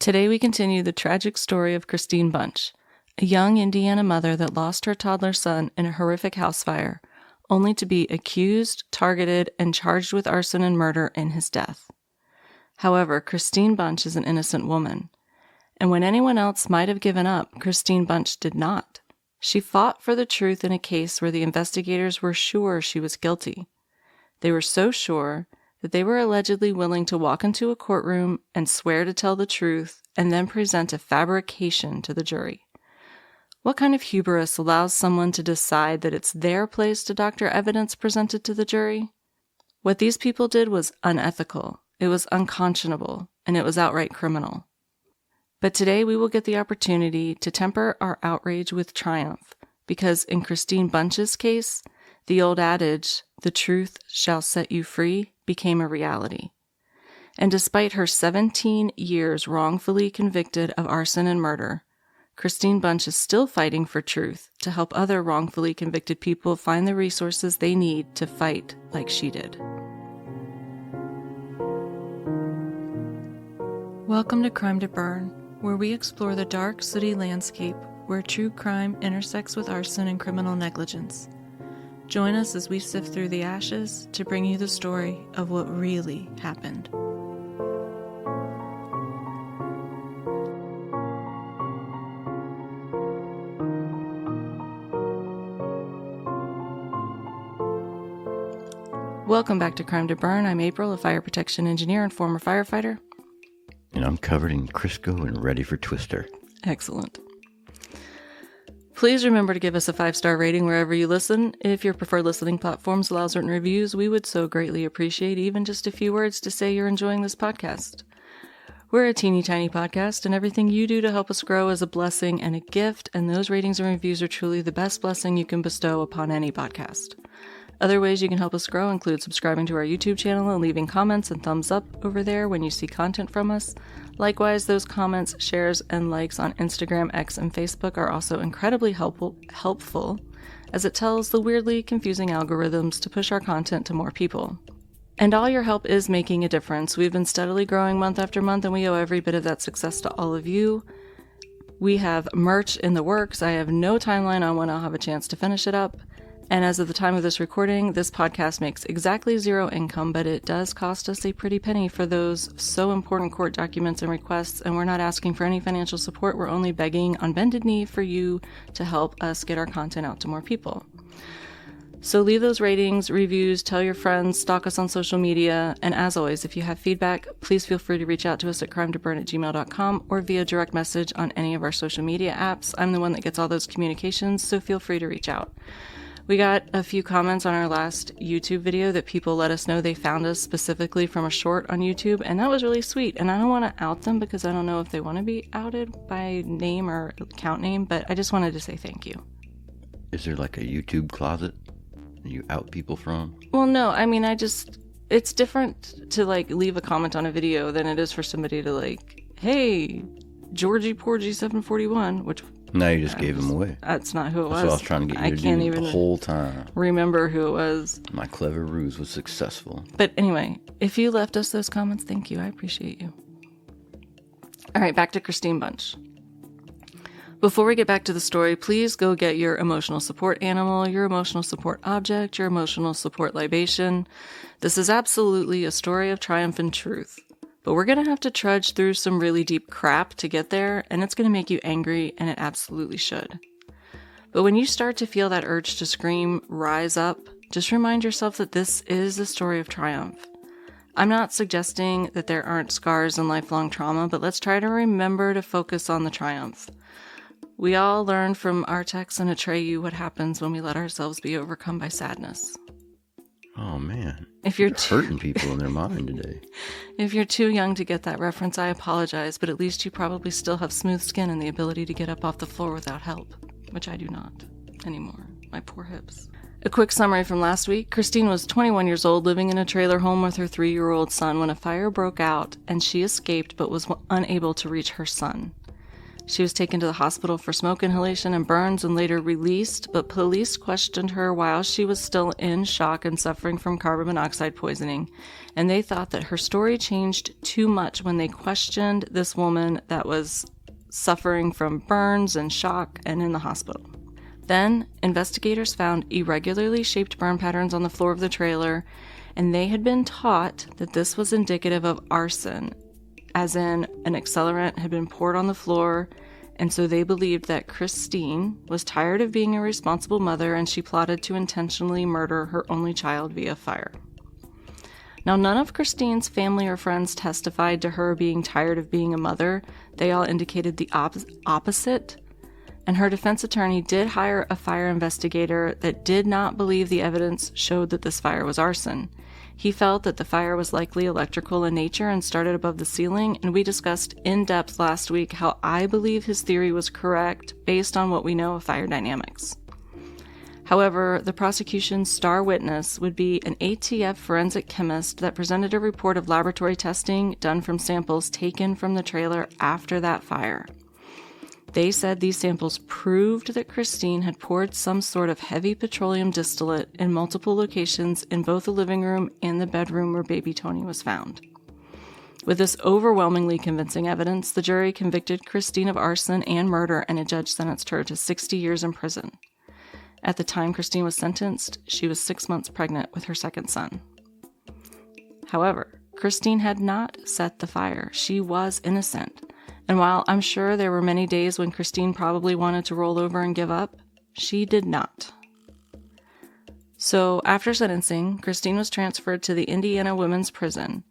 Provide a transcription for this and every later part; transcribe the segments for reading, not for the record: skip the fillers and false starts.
Today we continue the tragic story of Kristine Bunch, a young Indiana mother that lost her toddler son in a horrific house fire, only to be accused, targeted, and charged with arson and murder in his death. However, Kristine Bunch is an innocent woman, and when anyone else might have given up, Kristine Bunch did not. She fought for the truth in a case where the investigators were sure she was guilty. They were so sure that they were allegedly willing to walk into a courtroom and swear to tell the truth and then present a fabrication to the jury. What kind of hubris allows someone to decide that it's their place to doctor evidence presented to the jury? What these people did was unethical, it was unconscionable, and it was outright criminal. But today we will get the opportunity to temper our outrage with triumph, because in Kristine Bunch's case, the old adage, "the truth shall set you free," became a reality. And despite her 17 years wrongfully convicted of arson and murder, Kristine Bunch is still fighting for truth to help other wrongfully convicted people find the resources they need to fight like she did. Welcome to Crime to Burn, where we explore the dark city landscape where true crime intersects with arson and criminal negligence. Join us as we sift through the ashes to bring you the story of what really happened. Welcome back to Crime to Burn. I'm April, a fire protection engineer and former firefighter. And I'm covered in Crisco and ready for Twister. Excellent. Please remember to give us a 5-star rating wherever you listen. If your preferred listening platforms allows written reviews, we would so greatly appreciate even just a few words to say you're enjoying this podcast. We're a teeny tiny podcast, and everything you do to help us grow is a blessing and a gift, and those ratings and reviews are truly the best blessing you can bestow upon any podcast. Other ways you can help us grow include subscribing to our YouTube channel and leaving comments and thumbs up over there when you see content from us. Likewise, those comments, shares, and likes on Instagram, X, and Facebook are also incredibly helpful, as it tells the weirdly confusing algorithms to push our content to more people. And all your help is making a difference. We've been steadily growing month after month, and we owe every bit of that success to all of you. We have merch in the works. I have no timeline on when I'll have a chance to finish it up. And as of the time of this recording, this podcast makes exactly zero income, but it does cost us a pretty penny for those so important court documents and requests, and we're not asking for any financial support. We're only begging on bended knee for you to help us get our content out to more people. So leave those ratings, reviews, tell your friends, stalk us on social media, and as always, if you have feedback, please feel free to reach out to us at crimetoburn@gmail.com or via direct message on any of our social media apps. I'm the one that gets all those communications, so feel free to reach out. We got a few comments on our last YouTube video that people let us know they found us specifically from a short on YouTube, and that was really sweet. And I don't want to out them because I don't know if they want to be outed by name or account name, but I just wanted to say thank you. Is there like a YouTube closet you out people from? Well, no, I mean, it's different to like leave a comment on a video than it is for somebody to like, hey, Georgie Porgy 741, which... No, you just gave him away. That's not who it was. That's what I was trying to get you to do the whole time. Remember who it was. My clever ruse was successful. But anyway, if you left us those comments, thank you. I appreciate you. All right, back to Kristine Bunch. Before we get back to the story, please go get your emotional support animal, your emotional support object, your emotional support libation. This is absolutely a story of triumph and truth. But we're going to have to trudge through some really deep crap to get there, and it's going to make you angry, and it absolutely should. But when you start to feel that urge to scream, rise up, just remind yourself that this is a story of triumph. I'm not suggesting that there aren't scars and lifelong trauma, but let's try to remember to focus on the triumph. We all learn from Artax and Atreyu what happens when we let ourselves be overcome by sadness. Oh, man. If you're hurting people in their mind today. If you're too young to get that reference, I apologize, but at least you probably still have smooth skin and the ability to get up off the floor without help, which I do not anymore. My poor hips. A quick summary from last week. Kristine was 21 years old, living in a trailer home with her 3-year-old son when a fire broke out and she escaped but was unable to reach her son. She was taken to the hospital for smoke inhalation and burns and later released, but police questioned her while she was still in shock and suffering from carbon monoxide poisoning, and they thought that her story changed too much when they questioned this woman that was suffering from burns and shock and in the hospital. Then, investigators found irregularly shaped burn patterns on the floor of the trailer, and they had been taught that this was indicative of arson, as in an accelerant had been poured on the floor, and so they believed that Kristine was tired of being a responsible mother and she plotted to intentionally murder her only child via fire. Now, none of Kristine's family or friends testified to her being tired of being a mother. They all indicated the opposite, and her defense attorney did hire a fire investigator that did not believe the evidence showed that this fire was arson. He felt that the fire was likely electrical in nature and started above the ceiling, and we discussed in depth last week how I believe his theory was correct based on what we know of fire dynamics. However, the prosecution's star witness would be an ATF forensic chemist that presented a report of laboratory testing done from samples taken from the trailer after that fire. They said these samples proved that Kristine had poured some sort of heavy petroleum distillate in multiple locations in both the living room and the bedroom where baby Tony was found. With this overwhelmingly convincing evidence, the jury convicted Kristine of arson and murder, and a judge sentenced her to 60 years in prison. At the time Kristine was sentenced, she was 6 months pregnant with her second son. However, Kristine had not set the fire. She was innocent. And while I'm sure there were many days when Kristine probably wanted to roll over and give up, she did not. So after sentencing, Kristine was transferred to the Indiana Women's Prison,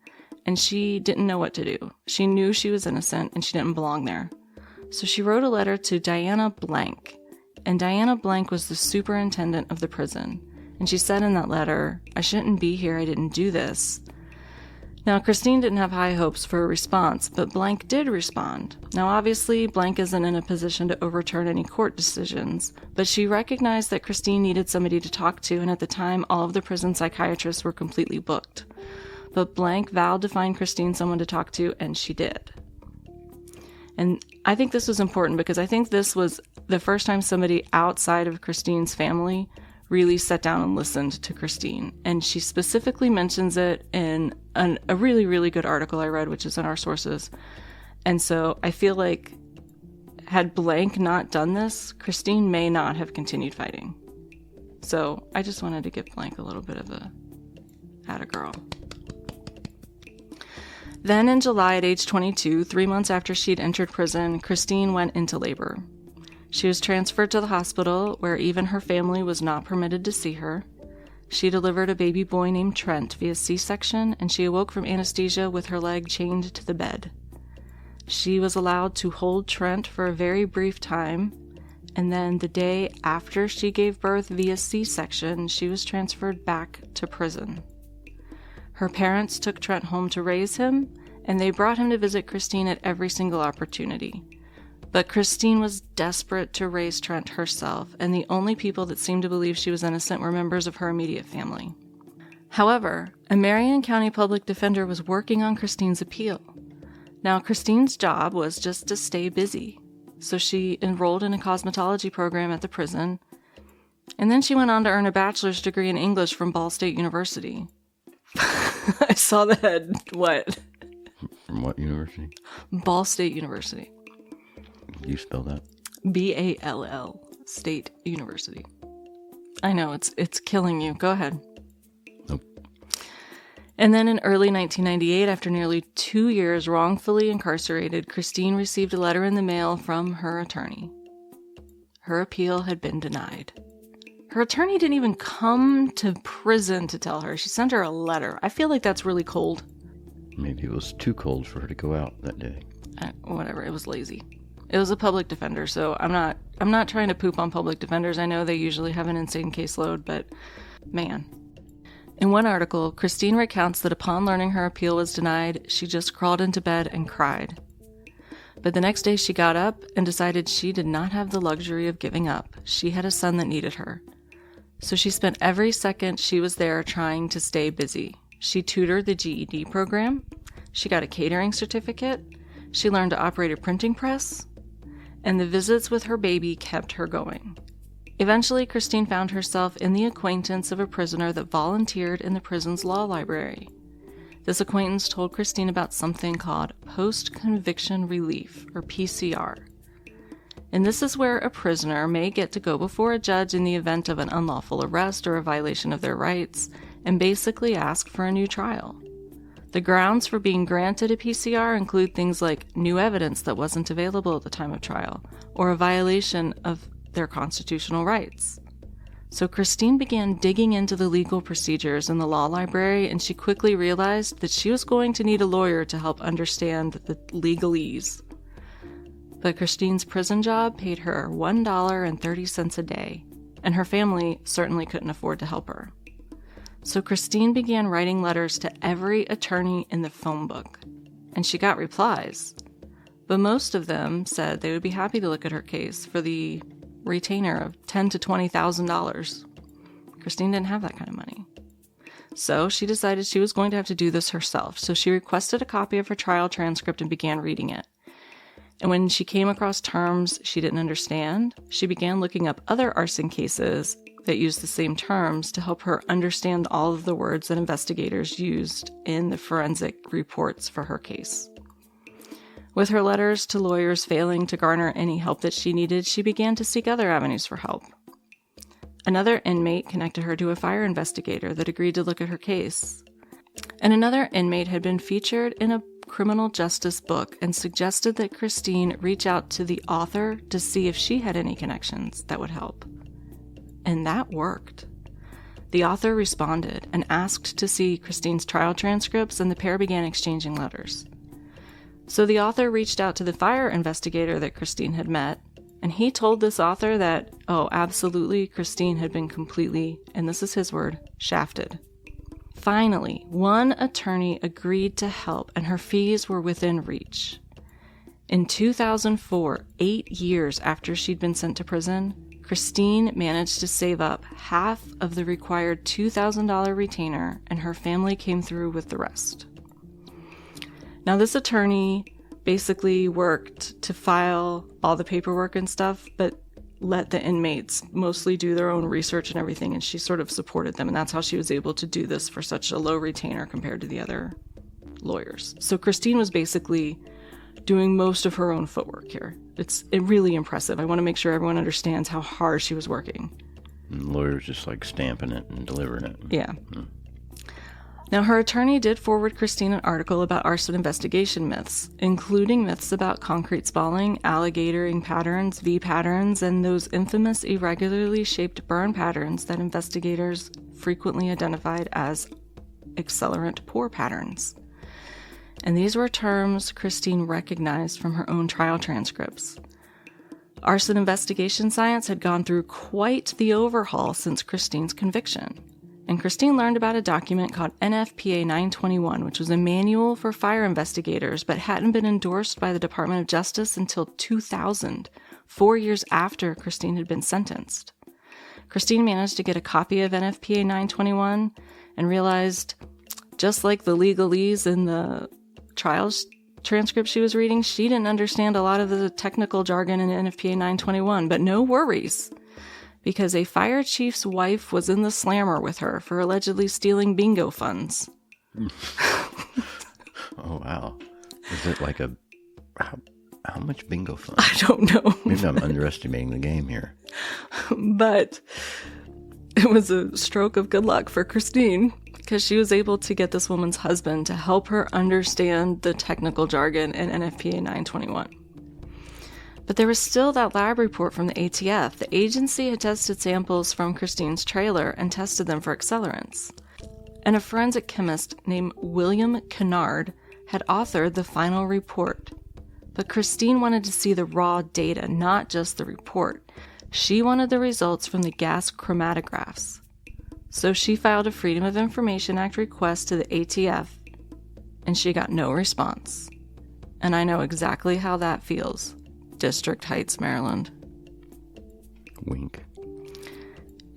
and she didn't know what to do. She knew she was innocent and she didn't belong there. So she wrote a letter to Diana Blank, and Diana Blank was the superintendent of the prison. And she said in that letter, "I shouldn't be here, I didn't do this." Now, Kristine didn't have high hopes for a response, but Blank did respond. Now, obviously, Blank isn't in a position to overturn any court decisions, but she recognized that Kristine needed somebody to talk to, and at the time, all of the prison psychiatrists were completely booked. But Blank vowed to find Kristine someone to talk to, and she did. And I think this was important because I think this was the first time somebody outside of Kristine's family really sat down and listened to Kristine. And she specifically mentions it in a really, really good article I read, which is in our sources. And so I feel like had Blank not done this, Kristine may not have continued fighting. So I just wanted to give Blank a little bit of a attagirl. Then in July at age 22, 3 months after she'd entered prison, Kristine went into labor. She was transferred to the hospital, where even her family was not permitted to see her. She delivered a baby boy named Trent via C-section, and she awoke from anesthesia with her leg chained to the bed. She was allowed to hold Trent for a very brief time, and then the day after she gave birth via C-section, she was transferred back to prison. Her parents took Trent home to raise him, and they brought him to visit Kristine at every single opportunity. But Kristine was desperate to raise Trent herself, and the only people that seemed to believe she was innocent were members of her immediate family. However, a Marion County public defender was working on Kristine's appeal. Now, Kristine's job was just to stay busy, so she enrolled in a cosmetology program at the prison, and then she went on to earn a bachelor's degree in English from Ball State University. I saw that. What? From what university? Ball State University. You spell that? B-A-L-L, State University. I know, it's killing you. Go ahead. Nope. And then in early 1998, after nearly 2 years wrongfully incarcerated, Kristine received a letter in the mail from her attorney. Her appeal had been denied. Her attorney didn't even come to prison to tell her. She sent her a letter. I feel like that's really cold. Maybe it was too cold for her to go out that day. Whatever, it was lazy. It was a public defender, so I'm not trying to poop on public defenders. I know they usually have an insane caseload, but man. In one article, Kristine recounts that upon learning her appeal was denied, she just crawled into bed and cried. But the next day she got up and decided she did not have the luxury of giving up. She had a son that needed her. So she spent every second she was there trying to stay busy. She tutored the GED program. She got a catering certificate. She learned to operate a printing press. and the visits with her baby kept her going. Eventually, Kristine found herself in the acquaintance of a prisoner that volunteered in the prison's law library. This acquaintance told Kristine about something called post-conviction relief, or PCR. And this is where a prisoner may get to go before a judge in the event of an unlawful arrest or a violation of their rights, and basically ask for a new trial. The grounds for being granted a PCR include things like new evidence that wasn't available at the time of trial, or a violation of their constitutional rights. So Kristine began digging into the legal procedures in the law library, and she quickly realized that she was going to need a lawyer to help understand the legalese. But Kristine's prison job paid her $1.30 a day, and her family certainly couldn't afford to help her. So Kristine began writing letters to every attorney in the phone book, and she got replies. But most of them said they would be happy to look at her case for the retainer of $10,000 to $20,000. Kristine didn't have that kind of money. So she decided she was going to have to do this herself. So she requested a copy of her trial transcript and began reading it. And when she came across terms she didn't understand, she began looking up other arson cases that used the same terms to help her understand all of the words that investigators used in the forensic reports for her case. With her letters to lawyers failing to garner any help that she needed, she began to seek other avenues for help. Another inmate connected her to a fire investigator that agreed to look at her case. And another inmate had been featured in a criminal justice book and suggested that Kristine reach out to the author to see if she had any connections that would help. And that worked. The author responded and asked to see Kristine's trial transcripts, and the pair began exchanging letters. So the author reached out to the fire investigator that Kristine had met, and he told this author that, absolutely, Kristine had been completely, and this is his word, shafted. Finally, one attorney agreed to help, and her fees were within reach. In 2004, 8 years after she'd been sent to prison, Kristine managed to save up half of the required $2,000 retainer, and her family came through with the rest. Now, this attorney basically worked to file all the paperwork and stuff, but let the inmates mostly do their own research and everything, and she sort of supported them, and that's how she was able to do this for such a low retainer compared to the other lawyers. So Kristine was basically doing most of her own footwork here. It's really impressive. I want to make sure everyone understands how hard she was working. And the lawyer's just like stamping it and delivering it. Yeah. Now, her attorney did forward Kristine an article about arson investigation myths, including myths about concrete spalling, alligatoring patterns, V patterns, and those infamous irregularly shaped burn patterns that investigators frequently identified as accelerant pour patterns. And these were terms Kristine recognized from her own trial transcripts. Arson investigation science had gone through quite the overhaul since Kristine's conviction. And Kristine learned about a document called NFPA 921, which was a manual for fire investigators, but hadn't been endorsed by the Department of Justice until 2000, 4 years after Kristine had been sentenced. Kristine managed to get a copy of NFPA 921 and realized, just like the legalese in the trial transcript she was reading, she didn't understand a lot of the technical jargon in NFPA 921, but no worries, because a fire chief's wife was in the slammer with her for allegedly stealing bingo funds. Oh, wow. Is it like how much bingo funds? I don't know. Maybe I'm underestimating the game here. But it was a stroke of good luck for Kristine, because she was able to get this woman's husband to help her understand the technical jargon in NFPA 921. But there was still that lab report from the ATF. The agency had tested samples from Kristine's trailer and tested them for accelerants. And a forensic chemist named William Kennard had authored the final report. But Kristine wanted to see the raw data, not just the report. She wanted the results from the gas chromatographs. So she filed a Freedom of Information Act request to the ATF, and she got no response. And I know exactly how that feels. District Heights, Maryland. Wink.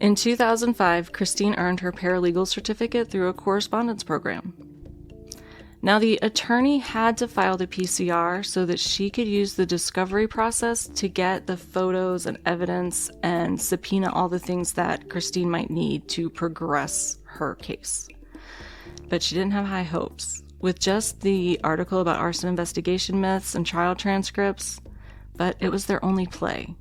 In 2005, Kristine earned her paralegal certificate through a correspondence program. Now, the attorney had to file the PCR so that she could use the discovery process to get the photos and evidence and subpoena all the things that Kristine might need to progress her case. But she didn't have high hopes. With just the article about arson investigation myths and trial transcripts, but it was their only play.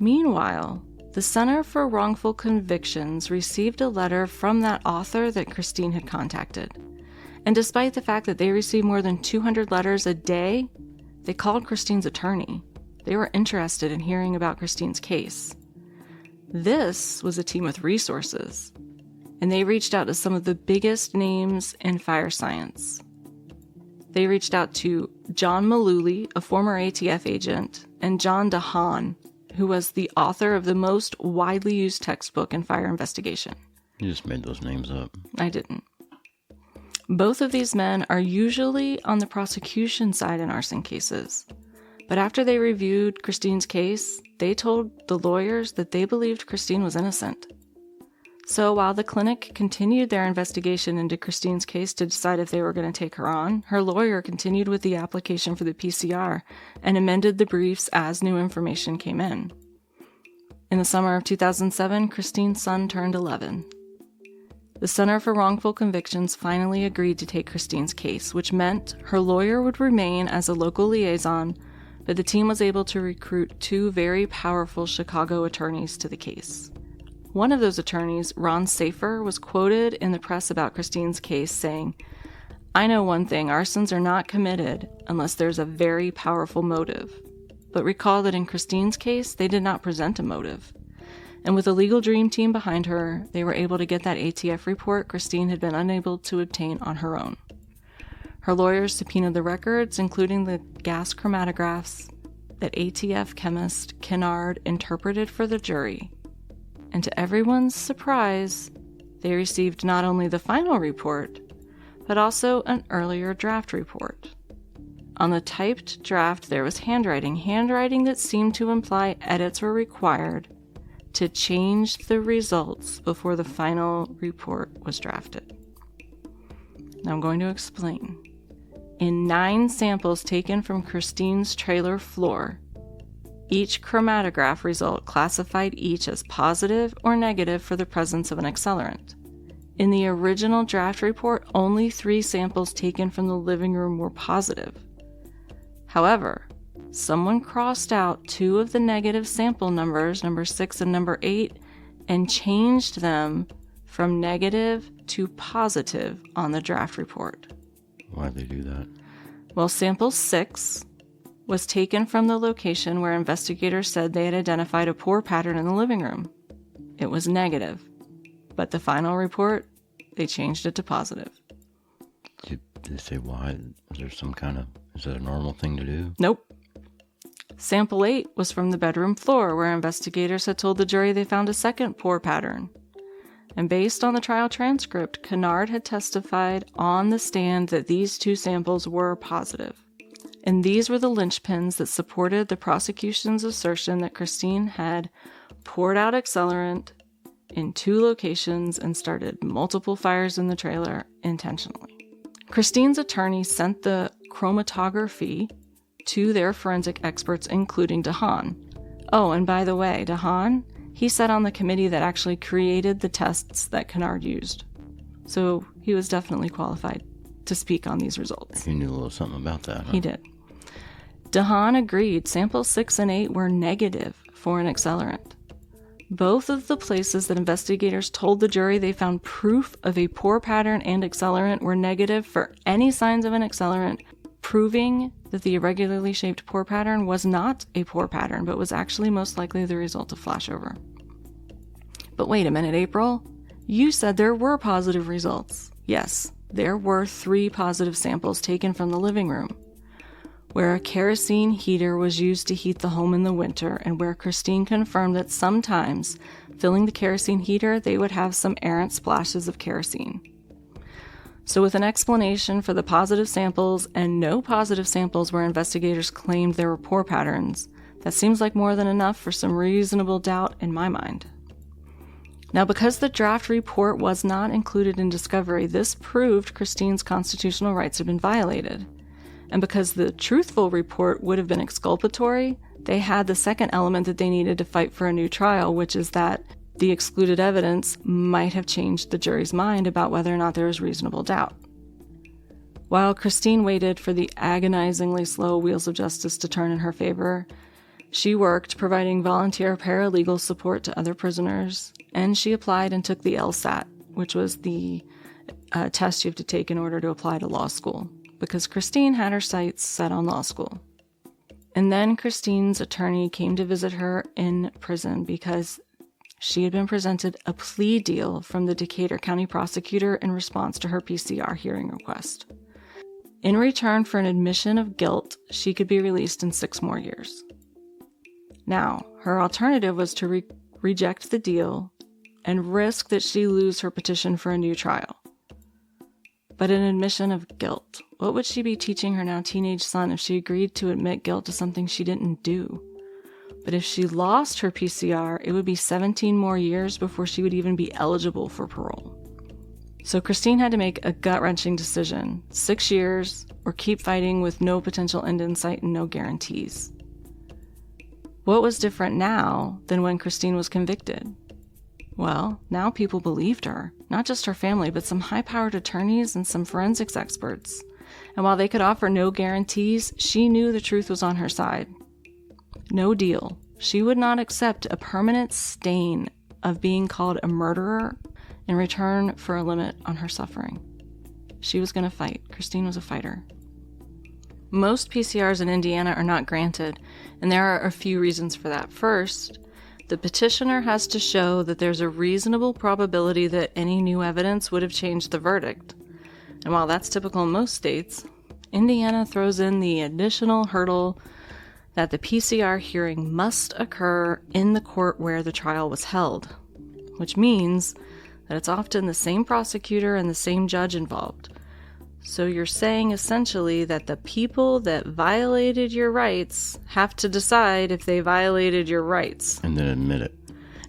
Meanwhile, the Center for Wrongful Convictions received a letter from that author that Kristine had contacted. And despite the fact that they received more than 200 letters a day, they called Kristine's attorney. They were interested in hearing about Kristine's case. This was a team with resources, and they reached out to some of the biggest names in fire science. They reached out to John Mullooly, a former ATF agent, and John DeHaan, who was the author of the most widely used textbook in fire investigation. You just made those names up. I didn't. Both of these men are usually on the prosecution side in arson cases. But after they reviewed Kristine's case, they told the lawyers that they believed Kristine was innocent. So while the clinic continued their investigation into Kristine's case to decide if they were going to take her on, her lawyer continued with the application for the PCR and amended the briefs as new information came in. In the summer of 2007, Kristine's son turned 11. The Center for Wrongful Convictions finally agreed to take Kristine's case, which meant her lawyer would remain as a local liaison, but the team was able to recruit two very powerful Chicago attorneys to the case. One of those attorneys, Ron Safer, was quoted in the press about Kristine's case saying, "I know one thing, arsons are not committed unless there's a very powerful motive. But recall that in Kristine's case, they did not present a motive. And with a legal dream team behind her, they were able to get that ATF report Kristine had been unable to obtain on her own. Her lawyers subpoenaed the records, including the gas chromatographs that ATF chemist Kennard interpreted for the jury. And to everyone's surprise, they received not only the final report, but also an earlier draft report. On the typed draft, there was handwriting that seemed to imply edits were required to change the results before the final report was drafted. Now I'm going to explain. In 9 samples taken from Kristine's trailer floor, each chromatograph result classified each as positive or negative for the presence of an accelerant. In the original draft report, only 3 samples taken from the living room were positive. However, someone crossed out 2 of the negative sample numbers, number 6 and number 8, and changed them from negative to positive on the draft report. Why'd they do that? Well, sample 6 was taken from the location where investigators said they had identified a pour pattern in the living room. It was negative, but the final report, they changed it to positive. Did they say why? Is that a normal thing to do? Nope. Sample 8 was from the bedroom floor, where investigators had told the jury they found a second pour pattern. And based on the trial transcript, Kennard had testified on the stand that these 2 samples were positive. And these were the linchpins that supported the prosecution's assertion that Kristine had poured out accelerant in 2 locations and started multiple fires in the trailer intentionally. Kristine's attorney sent the chromatography to their forensic experts, including DeHaan. Oh, and by the way, DeHaan, he sat on the committee that actually created the tests that Kennard used. So he was definitely qualified to speak on these results. He knew a little something about that, huh? He did. DeHaan agreed samples 6 and 8 were negative for an accelerant. Both of the places that investigators told the jury they found proof of a pour pattern and accelerant were negative for any signs of an accelerant, proving that the irregularly shaped pour pattern was not a pour pattern, but was actually most likely the result of flashover. But wait a minute, April. You said there were positive results. Yes, there were 3 positive samples taken from the living room, where a kerosene heater was used to heat the home in the winter, and where Kristine confirmed that sometimes, filling the kerosene heater, they would have some errant splashes of kerosene. So with an explanation for the positive samples and no positive samples where investigators claimed there were pour patterns, that seems like more than enough for some reasonable doubt in my mind. Now, because the draft report was not included in discovery, this proved Kristine's constitutional rights had been violated. And because the truthful report would have been exculpatory, they had the second element that they needed to fight for a new trial, which is that the excluded evidence might have changed the jury's mind about whether or not there was reasonable doubt. While Kristine waited for the agonizingly slow wheels of justice to turn in her favor, she worked providing volunteer paralegal support to other prisoners, and she applied and took the LSAT, which was the test you have to take in order to apply to law school, because Kristine had her sights set on law school. And then Kristine's attorney came to visit her in prison because she had been presented a plea deal from the Decatur County prosecutor in response to her PCR hearing request. In return for an admission of guilt, she could be released in 6 more years. Now, her alternative was to reject the deal and risk that she lose her petition for a new trial. But an admission of guilt, what would she be teaching her now teenage son if she agreed to admit guilt to something she didn't do? But if she lost her PCR, it would be 17 more years before she would even be eligible for parole. So Kristine had to make a gut-wrenching decision: 6 years, or keep fighting with no potential end in sight and no guarantees. What was different now than when Kristine was convicted? Well, now people believed her, not just her family, but some high-powered attorneys and some forensics experts. And while they could offer no guarantees, she knew the truth was on her side. No deal. She would not accept a permanent stain of being called a murderer in return for a limit on her suffering. She was going to fight. Kristine was a fighter. Most PCRs in Indiana are not granted, and there are a few reasons for that. First, the petitioner has to show that there's a reasonable probability that any new evidence would have changed the verdict. And while that's typical in most states, Indiana throws in the additional hurdle that the PCR hearing must occur in the court where the trial was held, which means that it's often the same prosecutor and the same judge involved. So you're saying essentially that the people that violated your rights have to decide if they violated your rights. And then admit it.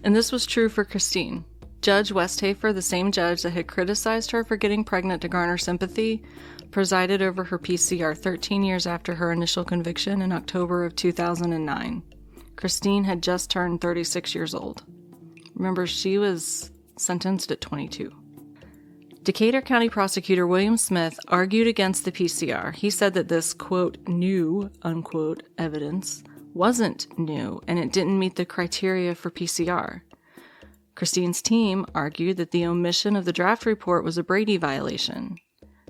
And this was true for Kristine. Judge Westhafer, the same judge that had criticized her for getting pregnant to garner sympathy, presided over her PCR 13 years after her initial conviction in October of 2009. Kristine had just turned 36 years old. Remember, she was sentenced at 22. Decatur County Prosecutor William Smith argued against the PCR. He said that this, quote, new, unquote, evidence wasn't new, and it didn't meet the criteria for PCR. Kristine's team argued that the omission of the draft report was a Brady violation.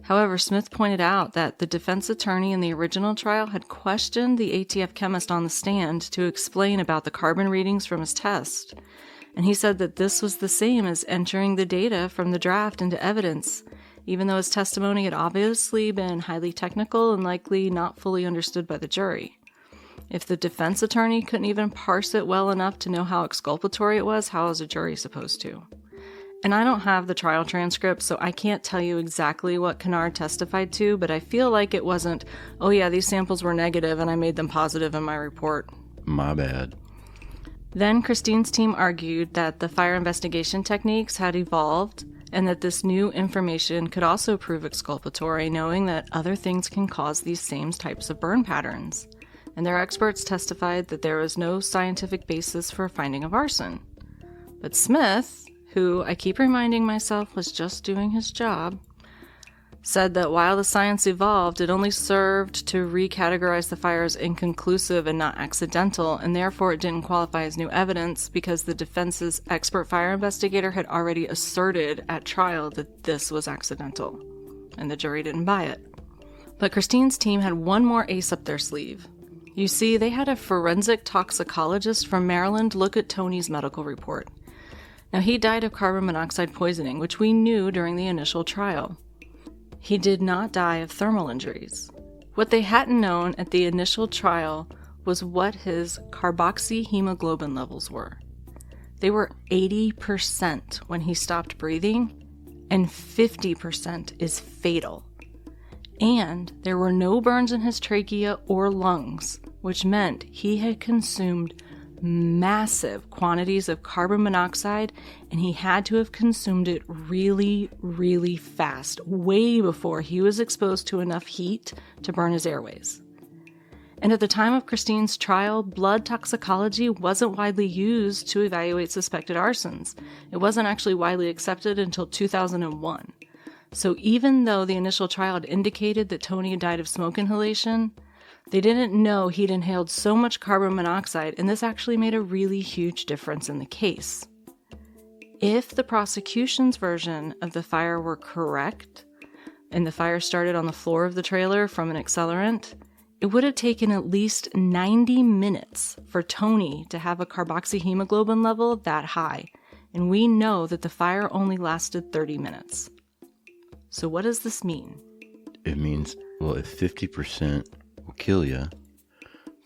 However, Smith pointed out that the defense attorney in the original trial had questioned the ATF chemist on the stand to explain about the carbon readings from his test. And he said that this was the same as entering the data from the draft into evidence, even though his testimony had obviously been highly technical and likely not fully understood by the jury. If the defense attorney couldn't even parse it well enough to know how exculpatory it was, how was a jury supposed to? And I don't have the trial transcript, so I can't tell you exactly what Kennard testified to, but I feel like it wasn't, oh yeah, these samples were negative and I made them positive in my report. My bad. Then Kristine's team argued that the fire investigation techniques had evolved and that this new information could also prove exculpatory, knowing that other things can cause these same types of burn patterns. And their experts testified that there was no scientific basis for a finding of arson. But Smith, who I keep reminding myself was just doing his job, said that while the science evolved, it only served to recategorize the fire as inconclusive and not accidental, and therefore it didn't qualify as new evidence because the defense's expert fire investigator had already asserted at trial that this was accidental, and the jury didn't buy it. But Kristine's team had one more ace up their sleeve. You see, they had a forensic toxicologist from Maryland look at Tony's medical report. Now, he died of carbon monoxide poisoning, which we knew during the initial trial. He did not die of thermal injuries. What they hadn't known at the initial trial was what his carboxyhemoglobin levels were. They were 80% when he stopped breathing, and 50% is fatal. And there were no burns in his trachea or lungs, which meant he had consumed massive quantities of carbon monoxide, and he had to have consumed it really, really fast, way before he was exposed to enough heat to burn his airways. And at the time of Kristine's trial, blood toxicology wasn't widely used to evaluate suspected arsons. It wasn't actually widely accepted until 2001. So even though the initial trial had indicated that Tony had died of smoke inhalation, they didn't know he'd inhaled so much carbon monoxide, and this actually made a really huge difference in the case. If the prosecution's version of the fire were correct, and the fire started on the floor of the trailer from an accelerant, it would have taken at least 90 minutes for Tony to have a carboxyhemoglobin level that high, and we know that the fire only lasted 30 minutes. So what does this mean? It means, well, if 50% will kill you,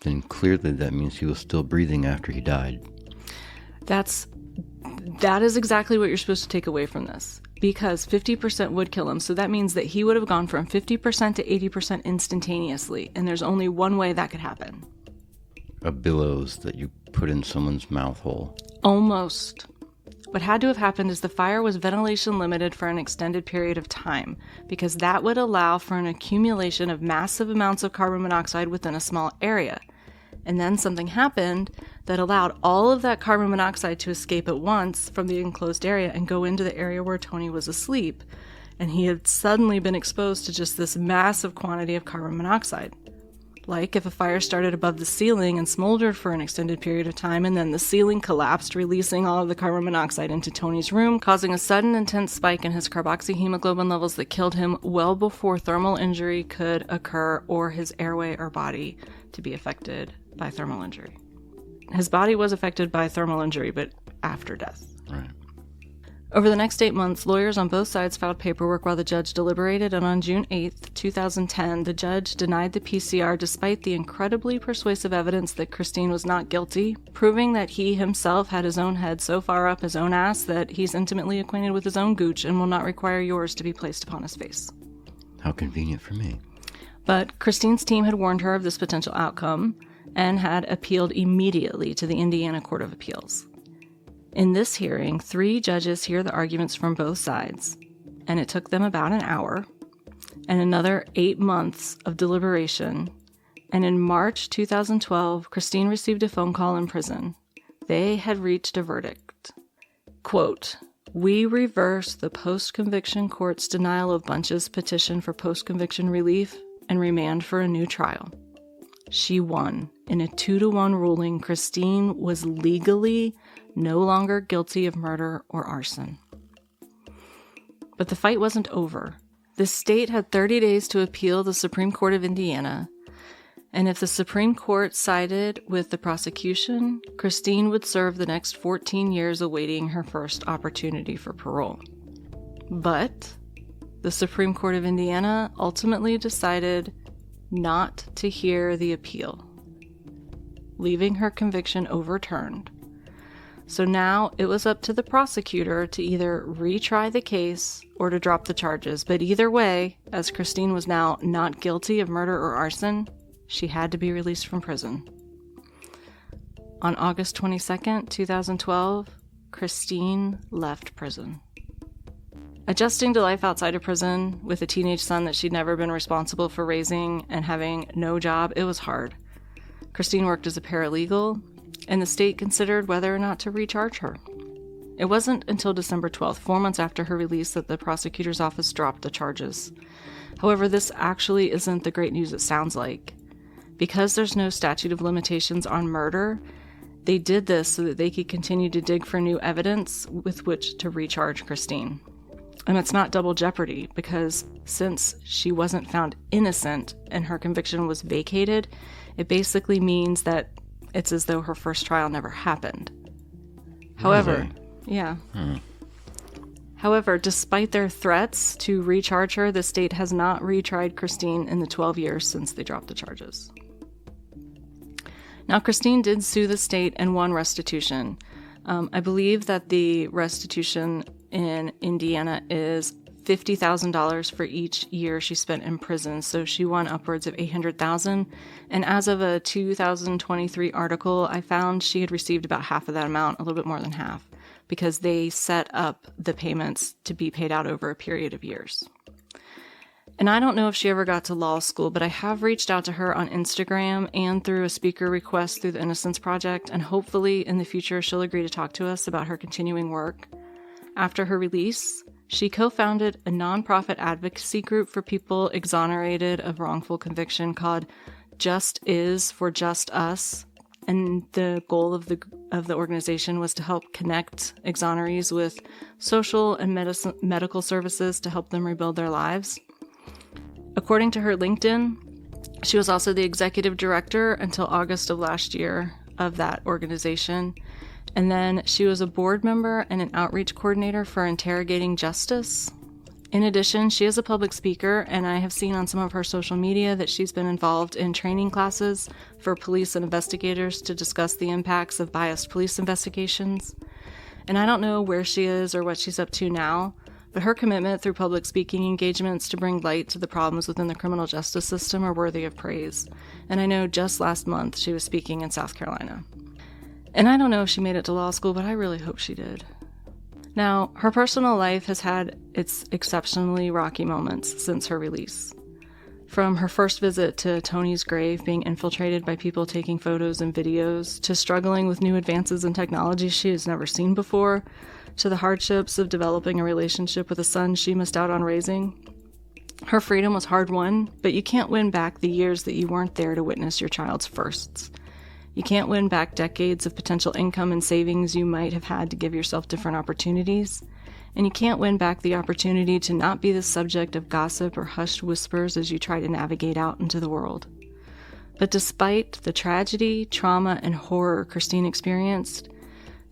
then clearly that means he was still breathing after he died. That is exactly what you're supposed to take away from this, because 50% would kill him. So that means that he would have gone from 50% to 80% instantaneously, and there's only one way that could happen. A billows that you put in someone's mouth hole. Almost. What had to have happened is the fire was ventilation limited for an extended period of time, because that would allow for an accumulation of massive amounts of carbon monoxide within a small area. And then something happened that allowed all of that carbon monoxide to escape at once from the enclosed area and go into the area where Tony was asleep. And he had suddenly been exposed to just this massive quantity of carbon monoxide. Like if a fire started above the ceiling and smoldered for an extended period of time, and then the ceiling collapsed, releasing all of the carbon monoxide into Tony's room, causing a sudden intense spike in his carboxyhemoglobin levels that killed him well before thermal injury could occur or his airway or body to be affected by thermal injury. His body was affected by thermal injury, but after death. Right. Over the next 8 months, lawyers on both sides filed paperwork while the judge deliberated, and on June 8th, 2010, the judge denied the PCR despite the incredibly persuasive evidence that Kristine was not guilty, proving that he himself had his own head so far up his own ass that he's intimately acquainted with his own gooch and will not require yours to be placed upon his face. How convenient for me. But Kristine's team had warned her of this potential outcome and had appealed immediately to the Indiana Court of Appeals. In this hearing, 3 judges hear the arguments from both sides, and it took them about an hour, and another 8 months of deliberation. And in March 2012, Kristine received a phone call in prison. They had reached a verdict. Quote, "We reverse the post-conviction court's denial of Bunch's petition for post-conviction relief and remand for a new trial." She won. In a 2-to-1 ruling, Kristine was legally no longer guilty of murder or arson. But the fight wasn't over. The state had 30 days to appeal the Supreme Court of Indiana, and if the Supreme Court sided with the prosecution, Kristine would serve the next 14 years awaiting her first opportunity for parole. But the Supreme Court of Indiana ultimately decided not to hear the appeal, leaving her conviction overturned. So now it was up to the prosecutor to either retry the case or to drop the charges. But either way, as Kristine was now not guilty of murder or arson, she had to be released from prison. On August 22nd, 2012, Kristine left prison. Adjusting to life outside of prison with a teenage son that she'd never been responsible for raising and having no job, it was hard. Kristine worked as a paralegal, and the state considered whether or not to recharge her. It wasn't until December 12th, 4 months after her release, that the prosecutor's office dropped the charges. However, this actually isn't the great news it sounds like. Because there's no statute of limitations on murder, they did this so that they could continue to dig for new evidence with which to recharge Kristine. And it's not double jeopardy, because since she wasn't found innocent and her conviction was vacated, it basically means that it's as though her first trial never happened. However, yeah. However, despite their threats to recharge her, the state has not retried Kristine in the 12 years since they dropped the charges. Now, Kristine did sue the state and won restitution. I believe that the restitution in Indiana is $50,000 for each year she spent in prison. So she won upwards of $800,000. And as of a 2023 article, I found she had received about half of that amount, a little bit more than half, because they set up the payments to be paid out over a period of years. And I don't know if she ever got to law school, but I have reached out to her on Instagram and through a speaker request through the Innocence Project, and hopefully in the future she'll agree to talk to us about her continuing work. After her release, she co-founded a nonprofit advocacy group for people exonerated of wrongful conviction called Just Is for Just Us. And the goal of the organization was to help connect exonerees with social and medical services to help them rebuild their lives. According to her LinkedIn, she was also the executive director until August of last year of that organization. And then she was a board member and an outreach coordinator for Interrogating Justice. In addition, she is a public speaker, and I have seen on some of her social media that she's been involved in training classes for police and investigators to discuss the impacts of biased police investigations. And I don't know where she is or what she's up to now, but her commitment through public speaking engagements to bring light to the problems within the criminal justice system are worthy of praise. And I know just last month she was speaking in South Carolina. And I don't know if she made it to law school, but I really hope she did. Now, her personal life has had its exceptionally rocky moments since her release. From her first visit to Tony's grave being infiltrated by people taking photos and videos, to struggling with new advances in technology she has never seen before, to the hardships of developing a relationship with a son she missed out on raising. Her freedom was hard-won, but you can't win back the years that you weren't there to witness your child's firsts. You can't win back decades of potential income and savings you might have had to give yourself different opportunities. And you can't win back the opportunity to not be the subject of gossip or hushed whispers as you try to navigate out into the world. But despite the tragedy, trauma, and horror Kristine experienced,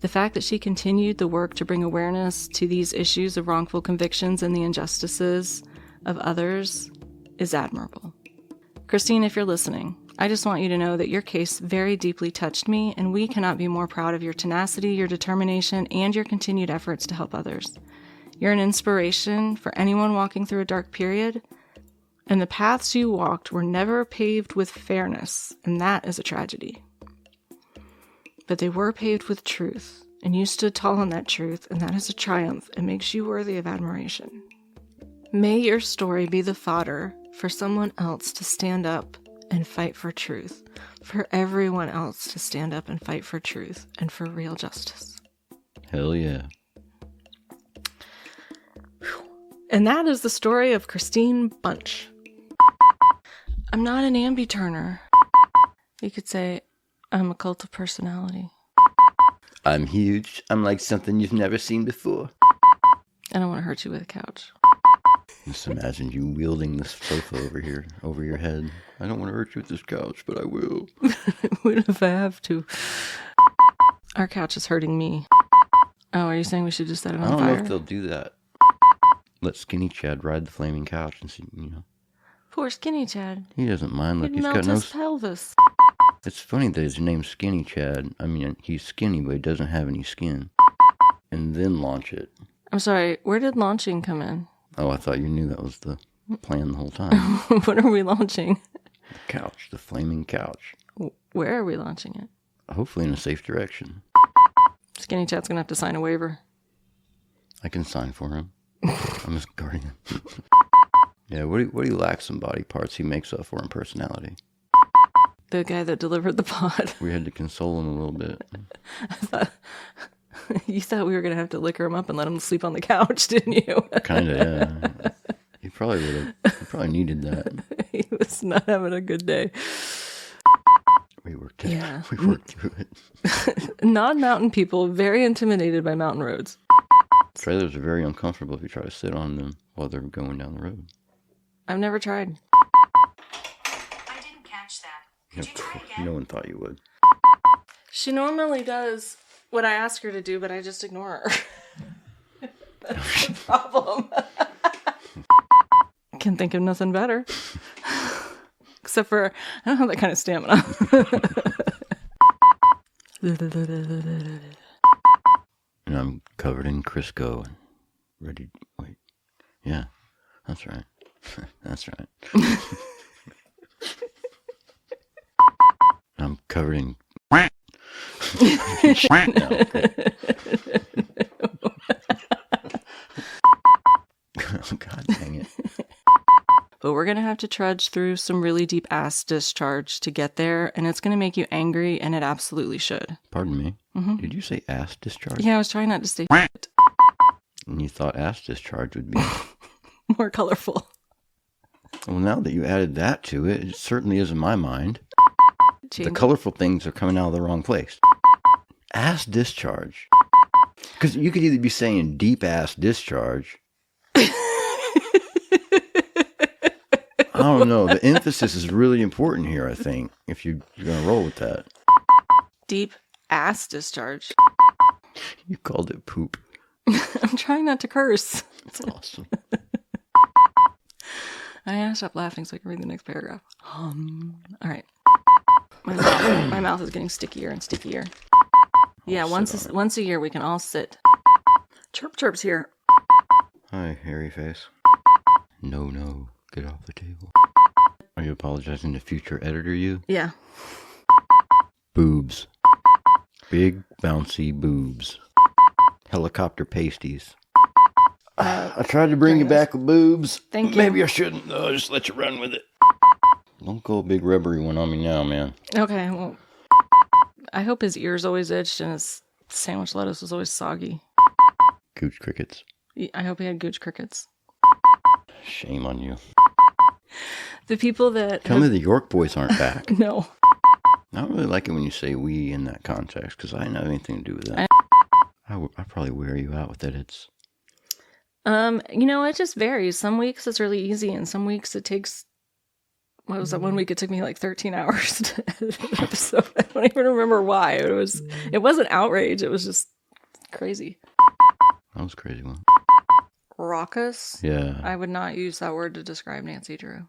the fact that she continued the work to bring awareness to these issues of wrongful convictions and the injustices of others is admirable. Kristine, if you're listening, I just want you to know that your case very deeply touched me, and we cannot be more proud of your tenacity, your determination, and your continued efforts to help others. You're an inspiration for anyone walking through a dark period, and the paths you walked were never paved with fairness, and that is a tragedy. But they were paved with truth, and you stood tall on that truth, and that is a triumph and makes you worthy of admiration. May your story be the fodder for someone else to stand up and fight for truth, for everyone else to stand up and fight for truth and for real justice. Hell yeah. And that is the story of Kristine Bunch. I'm not an ambi-turner. You could say I'm a cult of personality. I'm huge. I'm like something you've never seen before. I don't want to hurt you with a couch. Just imagine you wielding this sofa over here, over your head. I don't want to hurt you with this couch, but I will. What if I have to? Our couch is hurting me. Oh, are you saying we should just set it on fire? I don't know if they'll do that. Let Skinny Chad ride the flaming couch and see, Poor Skinny Chad. He doesn't mind. Look, He'd he's melt got no... his pelvis. It's funny that his name's Skinny Chad. I mean, he's skinny, but he doesn't have any skin. And then launch it. I'm sorry, where did launching come in? Oh, I thought you knew that was the plan the whole time. What are we launching? The couch, the flaming couch. Where are we launching it? Hopefully in a safe direction. Skinny Chad's gonna have to sign a waiver. I can sign for him. I'm his guardian. Yeah, what he lacks in body parts, he makes up for in personality. The guy that delivered the pod. We had to console him a little bit. You thought we were gonna have to liquor him up and let him sleep on the couch, didn't you? Kinda, yeah. He probably needed that. He was not having a good day. We worked through it. Non-mountain people, very intimidated by mountain roads. Trailers are very uncomfortable if you try to sit on them while they're going down the road. I've never tried. I didn't catch that. Could you try again? No one thought you would. She normally does what I ask her to do, but I just ignore her. That's the problem. Can't think of nothing better. Except for, I don't have that kind of stamina. And I'm covered in Crisco and ready. Wait. Yeah, that's right. That's right. I'm covered in. No, okay. God dang it. But we're going to have to trudge through some really deep ass discharge to get there, and it's going to make you angry, and it absolutely should. Pardon me? Mm-hmm. Did you say ass discharge? Yeah, I was trying not to say And you thought ass discharge would be more colorful. Well, now that you added that to it, it certainly is in my mind. Change The it. colorful things are coming out of the wrong place. Ass discharge. Because you could either be saying deep ass discharge. I don't know. The emphasis is really important here, I think, if you're going to roll with that. Deep ass discharge. You called it poop. I'm trying not to curse. That's awesome. I gotta stop laughing so I can read the next paragraph. All right. My mouth is getting stickier and stickier. Yeah, once a year we can all sit. Chirp chirps here. Hi, hairy face. No, get off the table. Are you apologizing to future editor you? Yeah. Boobs. Big, bouncy boobs. Helicopter pasties. I tried to bring you back with boobs. Thank you. Maybe I shouldn't, though. I'll just let you run with it. Don't go a big rubbery one on me now, man. Okay, well, I hope his ears always itched and his sandwich lettuce was always soggy. Gooch crickets. I hope he had gooch crickets. Shame on you. The people that... Tell me the York boys aren't back. No. I don't really like it when you say we in that context, because I didn't have anything to do with that. I probably wear you out with edits. It just varies. Some weeks it's really easy, and some weeks it takes... What was that? One week it took me like 13 hours to edit an episode. I don't even remember why. It wasn't outrage. It was just crazy. That was a crazy one. Raucous? Yeah. I would not use that word to describe Nancy Drew.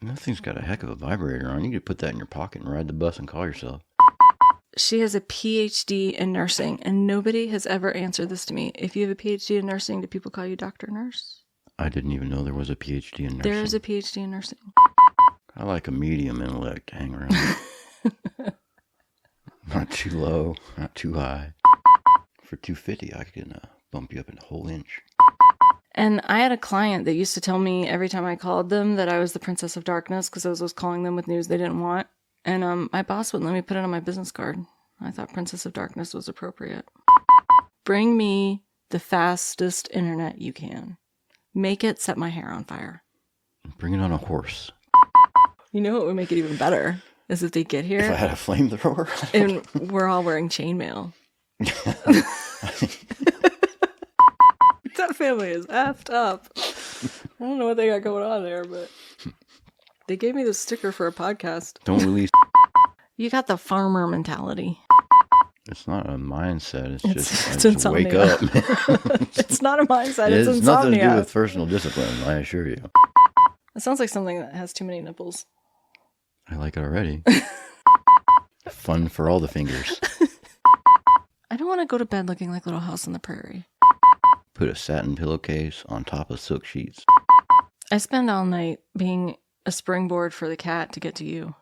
That thing's got a heck of a vibrator on. You could put that in your pocket and ride the bus and call yourself. She has a PhD in nursing, and nobody has ever answered this to me. If you have a PhD in nursing, do people call you Dr. Nurse? I didn't even know there was a PhD in nursing. There is a PhD in nursing. I like a medium intellect to hang around. Not too low, not too high. For $250, I could bump you up in a whole inch. And I had a client that used to tell me every time I called them that I was the Princess of Darkness because I was calling them with news they didn't want. And my boss wouldn't let me put it on my business card. I thought Princess of Darkness was appropriate. Bring me the fastest internet you can. Make it set my hair on fire. Bring it on a horse. You know what would make it even better is if they get here If I had a flamethrower. and we're all wearing chainmail. That family is effed up. I don't know what they got going on there, but they gave me this sticker for a podcast. Don't release. You got the farmer mentality. It's not a mindset. It's just, it's I just wake insomnia. up. Man. It's not a mindset, it's It's nothing to do insomnia. with personal discipline, I assure you. It sounds like something that has too many nipples. I like it already. Fun for all the fingers. I don't want to go to bed looking like Little House on the Prairie. Put a satin pillowcase on top of silk sheets. I spend all night being a springboard for the cat to get to you.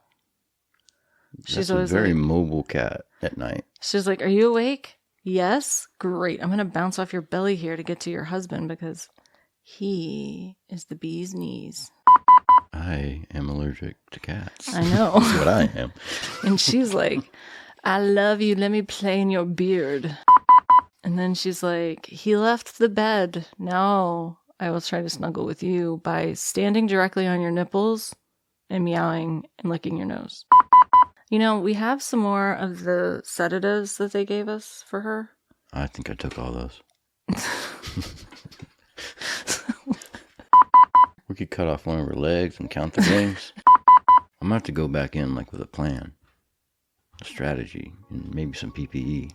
That's a very mobile cat at night. She's like, are you awake? Yes? Great. I'm going to bounce off your belly here to get to your husband because he is the bee's knees. I am allergic to cats. I know. That's what I am. And she's like, I love you. Let me play in your beard. And then she's like, he left the bed. Now I will try to snuggle with you by standing directly on your nipples and meowing and licking your nose. You know, we have some more of the sedatives that they gave us for her. I think I took all those. We could cut off one of her legs and count the rings. I'm going to have to go back in like with a plan, a strategy, and maybe some PPE.